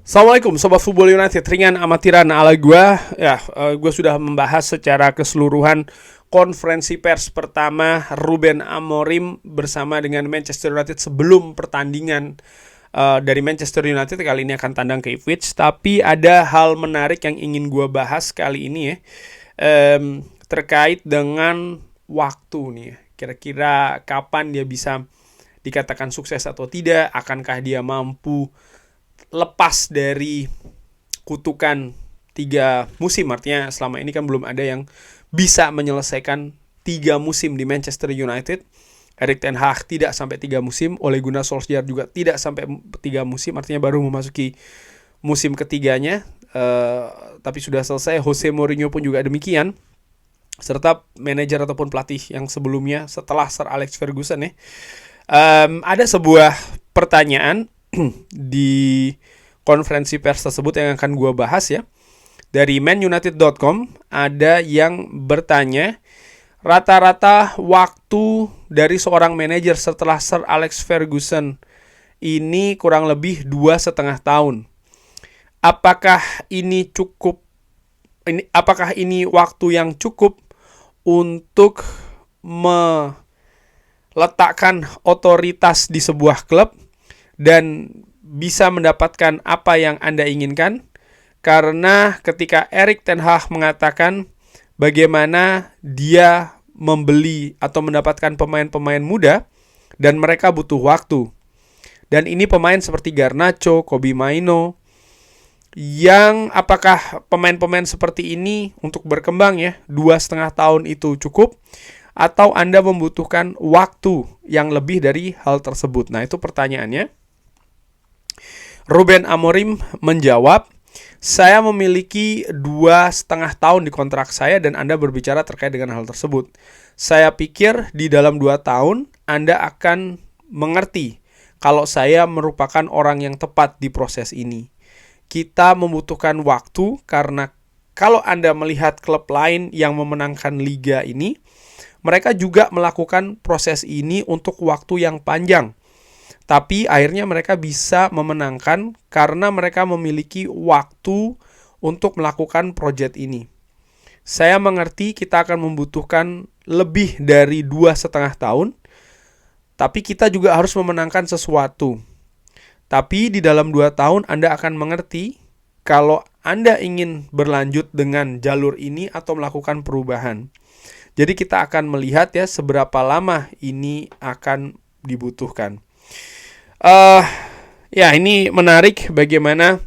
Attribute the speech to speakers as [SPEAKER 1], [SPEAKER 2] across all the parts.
[SPEAKER 1] Assalamualaikum Sobat Football United, ringan amatiran ala gue. Gue sudah membahas secara keseluruhan konferensi pers pertama Ruben Amorim bersama dengan Manchester United sebelum pertandingan dari Manchester United. Kali ini akan tandang ke Ipswich. Tapi ada hal menarik yang ingin gue bahas kali ini ya, terkait dengan waktu nih ya. Kira-kira kapan dia bisa dikatakan sukses atau tidak? Akankah dia mampu lepas dari kutukan 3 musim? Artinya selama ini kan belum ada yang bisa menyelesaikan 3 musim di Manchester United. Erik ten Hag tidak sampai 3 musim, Ole Gunnar Solskjaer juga tidak sampai 3 musim, artinya baru memasuki musim ketiganya. Tapi sudah selesai. Jose Mourinho pun juga demikian, serta manajer ataupun pelatih yang sebelumnya setelah Sir Alex Ferguson ya. Ada sebuah pertanyaan di konferensi pers tersebut yang akan gue bahas ya. Dari manunited.com ada yang bertanya, rata-rata waktu dari seorang manajer setelah Sir Alex Ferguson ini kurang lebih 2,5 tahun. Apakah ini waktu yang cukup untuk meletakkan otoritas di sebuah klub dan bisa mendapatkan apa yang Anda inginkan? Karena ketika Erik ten Hag mengatakan bagaimana dia membeli atau mendapatkan pemain-pemain muda dan mereka butuh waktu. Dan ini pemain seperti Garnacho, Kobbie Mainoo, yang apakah pemain-pemain seperti ini untuk berkembang ya 2,5 tahun itu cukup? Atau Anda membutuhkan waktu yang lebih dari hal tersebut? Nah, itu pertanyaannya. Ruben Amorim menjawab, saya memiliki 2,5 tahun di kontrak saya dan Anda berbicara terkait dengan hal tersebut. Saya pikir di dalam 2 tahun Anda akan mengerti kalau saya merupakan orang yang tepat di proses ini. Kita membutuhkan waktu karena kalau Anda melihat klub lain yang memenangkan liga ini, mereka juga melakukan proses ini untuk waktu yang panjang. Tapi akhirnya mereka bisa memenangkan karena mereka memiliki waktu untuk melakukan proyek ini. Saya mengerti kita akan membutuhkan lebih dari 2,5 tahun, tapi kita juga harus memenangkan sesuatu. Tapi di dalam 2 tahun Anda akan mengerti kalau Anda ingin berlanjut dengan jalur ini atau melakukan perubahan. Jadi kita akan melihat ya seberapa lama ini akan dibutuhkan. Ini menarik bagaimana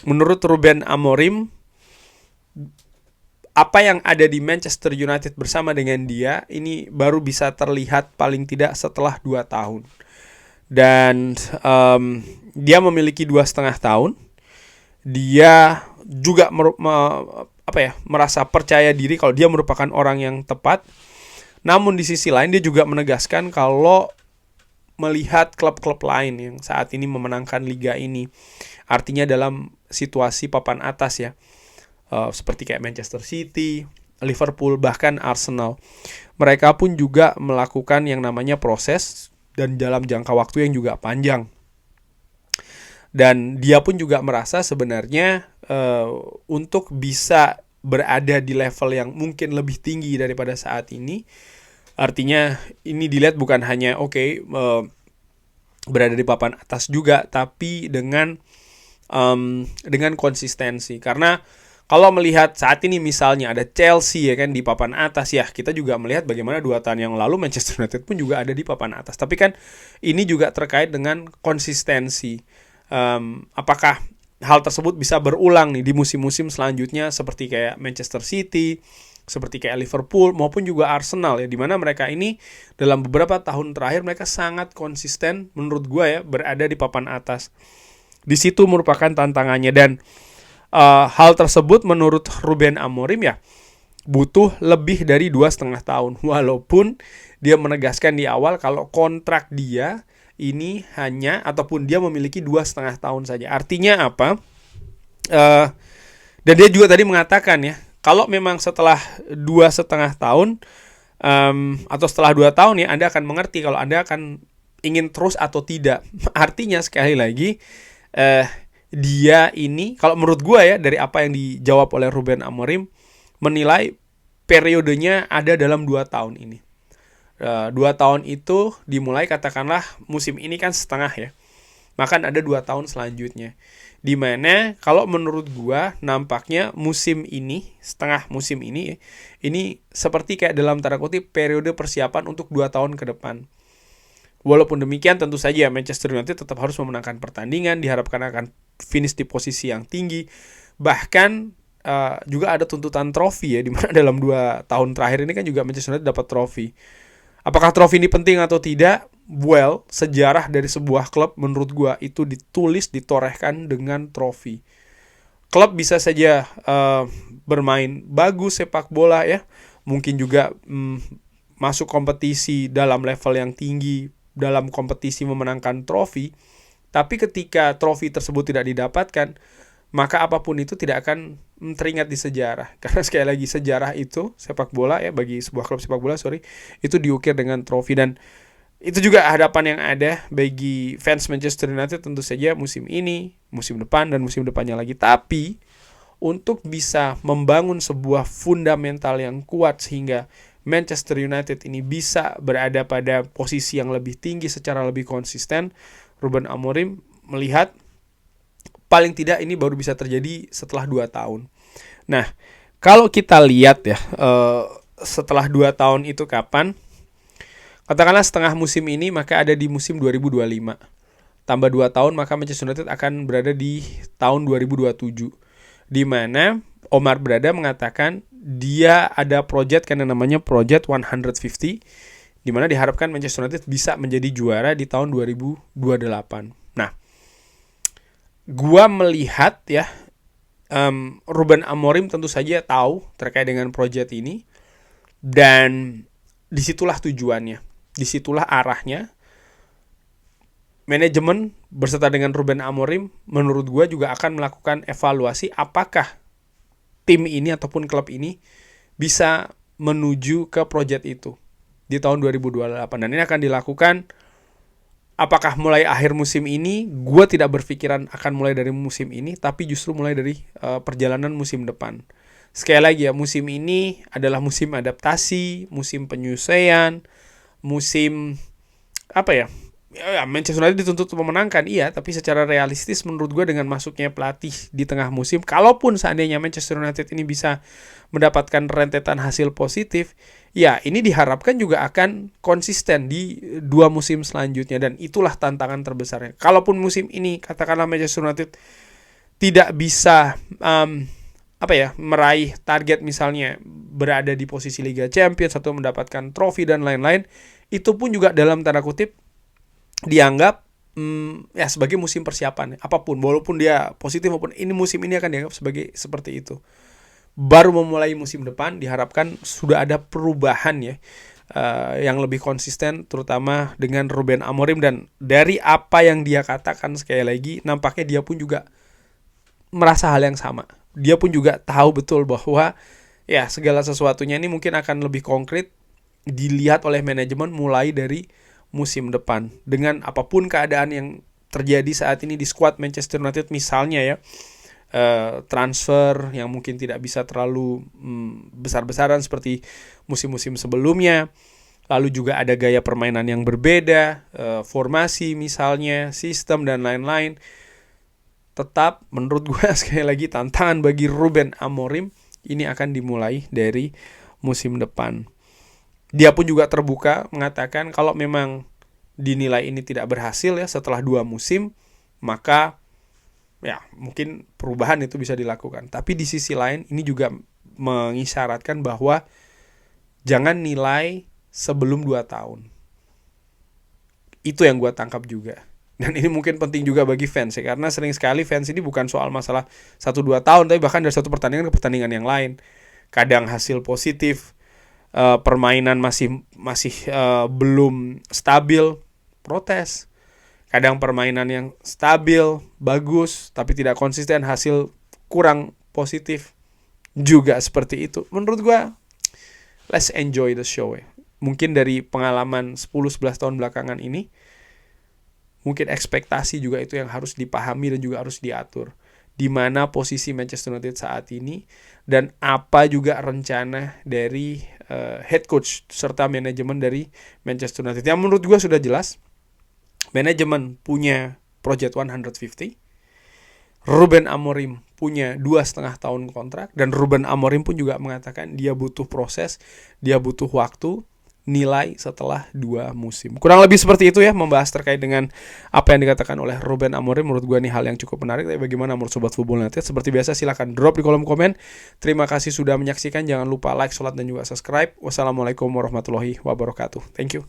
[SPEAKER 1] menurut Ruben Amorim apa yang ada di Manchester United bersama dengan dia ini baru bisa terlihat paling tidak setelah 2 tahun. Dan dia memiliki 2,5 tahun. Dia juga merasa percaya diri kalau dia merupakan orang yang tepat. Namun di sisi lain dia juga menegaskan kalau melihat klub-klub lain yang saat ini memenangkan liga ini, artinya dalam situasi papan atas ya, seperti kayak Manchester City, Liverpool, bahkan Arsenal, mereka pun juga melakukan yang namanya proses dan dalam jangka waktu yang juga panjang. Dan dia pun juga merasa sebenarnya untuk bisa berada di level yang mungkin lebih tinggi daripada saat ini, artinya ini dilihat bukan hanya berada di papan atas juga, tapi dengan konsistensi. Karena kalau melihat saat ini misalnya ada Chelsea ya kan di papan atas ya, kita juga melihat bagaimana 2 tahun yang lalu Manchester United pun juga ada di papan atas. Tapi kan ini juga terkait dengan konsistensi. Apakah hal tersebut bisa berulang nih di musim-musim selanjutnya seperti kayak Manchester City, seperti kayak Liverpool maupun juga Arsenal ya, dimana mereka ini dalam beberapa tahun terakhir mereka sangat konsisten menurut gue ya berada di papan atas. Di situ merupakan tantangannya dan hal tersebut menurut Ruben Amorim ya butuh lebih dari 2,5 tahun, walaupun dia menegaskan di awal kalau kontrak dia ini hanya ataupun dia memiliki 2,5 tahun saja. Artinya apa? Dan dia juga tadi mengatakan ya, kalau memang setelah 2,5 tahun atau setelah 2 tahun ya, Anda akan mengerti kalau Anda akan ingin terus atau tidak. Artinya sekali lagi, dia ini kalau menurut gue ya, dari apa yang dijawab oleh Ruben Amorim, menilai periodenya ada dalam 2 tahun ini. 2 tahun itu dimulai katakanlah musim ini kan setengah ya. Maka ada 2 tahun selanjutnya. Dimana kalau menurut gua nampaknya musim ini, setengah musim ini seperti kayak dalam tanda kutip periode persiapan untuk 2 tahun ke depan. Walaupun demikian tentu saja Manchester United tetap harus memenangkan pertandingan, diharapkan akan finish di posisi yang tinggi. Bahkan juga ada tuntutan trofi ya, dimana dalam 2 tahun terakhir ini kan juga Manchester United dapat trofi. Apakah trofi ini penting atau tidak? Well, sejarah dari sebuah klub menurut gua itu ditulis, ditorehkan dengan trofi. Klub bisa saja bermain bagus sepak bola ya, mungkin juga masuk kompetisi dalam level yang tinggi, dalam kompetisi memenangkan trofi, tapi ketika trofi tersebut tidak didapatkan, maka apapun itu tidak akan teringat di sejarah. Karena sekali lagi sejarah itu sepak bola ya, bagi sebuah klub sepak bola itu diukir dengan trofi. Dan itu juga harapan yang ada bagi fans Manchester United tentu saja musim ini, musim depan, dan musim depannya lagi. Tapi untuk bisa membangun sebuah fundamental yang kuat sehingga Manchester United ini bisa berada pada posisi yang lebih tinggi secara lebih konsisten, Ruben Amorim melihat paling tidak ini baru bisa terjadi setelah 2 tahun. Nah, kalau kita lihat ya, setelah 2 tahun itu kapan? Katakanlah setengah musim ini, maka ada di musim 2025. Tambah 2 tahun, maka Manchester United akan berada di tahun 2027. Di mana Omar Berada mengatakan dia ada project kan yang namanya Project 150, di mana diharapkan Manchester United bisa menjadi juara di tahun 2028. Nah, gua melihat ya, Ruben Amorim tentu saja tahu terkait dengan project ini, dan disitulah tujuannya, disitulah arahnya. Manajemen berserta dengan Ruben Amorim menurut gua juga akan melakukan evaluasi apakah tim ini ataupun klub ini bisa menuju ke project itu di tahun 2028. Dan ini akan dilakukan apakah mulai akhir musim ini? Gue tidak berpikiran akan mulai dari musim ini, tapi justru mulai dari perjalanan musim depan. Sekali lagi ya, musim ini adalah musim adaptasi, musim penyusuaian, musim apa ya? Manchester United dituntut untuk memenangkan, iya, tapi secara realistis menurut gue dengan masuknya pelatih di tengah musim, kalaupun seandainya Manchester United ini bisa mendapatkan rentetan hasil positif, ya ini diharapkan juga akan konsisten di 2 musim selanjutnya, dan itulah tantangan terbesarnya. Kalaupun musim ini katakanlah Manchester United tidak bisa meraih target, misalnya berada di posisi Liga Champions atau mendapatkan trofi dan lain-lain, itu pun juga dalam tanda kutip dianggap ya sebagai musim persiapan apapun, walaupun dia positif maupun ini musim ini akan dianggap sebagai seperti itu. Baru memulai musim depan diharapkan sudah ada perubahan ya, yang lebih konsisten terutama dengan Ruben Amorim, dan dari apa yang dia katakan sekali lagi nampaknya dia pun juga merasa hal yang sama. Dia pun juga tahu betul bahwa ya segala sesuatunya ini mungkin akan lebih konkret dilihat oleh manajemen mulai dari musim depan. Dengan apapun keadaan yang terjadi saat ini di skuad Manchester United, misalnya ya transfer yang mungkin tidak bisa terlalu besar-besaran seperti musim-musim sebelumnya, lalu juga ada gaya permainan yang berbeda, formasi misalnya, sistem dan lain-lain. Tetap menurut gue sekali lagi tantangan bagi Ruben Amorim ini akan dimulai dari musim depan. Dia pun juga terbuka mengatakan kalau memang dinilai ini tidak berhasil ya setelah 2 musim, maka ya mungkin perubahan itu bisa dilakukan. Tapi di sisi lain ini juga mengisyaratkan bahwa jangan nilai sebelum 2 tahun. Itu yang gue tangkap juga. Dan ini mungkin penting juga bagi fans ya, karena sering sekali fans ini bukan soal masalah 1-2 tahun, tapi bahkan dari satu pertandingan ke pertandingan yang lain. Kadang hasil positif, permainan masih belum stabil, protes. Kadang permainan yang stabil, bagus, tapi tidak konsisten, hasil kurang positif, juga seperti itu. Menurut gue, let's enjoy the show ya. Mungkin dari pengalaman 10-11 tahun belakangan ini, mungkin ekspektasi juga itu yang harus dipahami dan juga harus diatur. Di mana posisi Manchester United saat ini dan apa juga rencana dari head coach serta manajemen dari Manchester United. Yang menurut gue sudah jelas, manajemen punya project 150, Ruben Amorim punya 2,5 tahun kontrak, dan Ruben Amorim pun juga mengatakan dia butuh proses, dia butuh waktu, nilai setelah 2 musim. Kurang lebih seperti itu ya, membahas terkait dengan apa yang dikatakan oleh Ruben Amorim. Menurut gue ini hal yang cukup menarik. Tapi bagaimana menurut Sobat Football United? Seperti biasa silahkan drop di kolom komen. Terima kasih sudah menyaksikan. Jangan lupa like, sholat, dan juga subscribe. Wassalamualaikum warahmatullahi wabarakatuh. Thank you.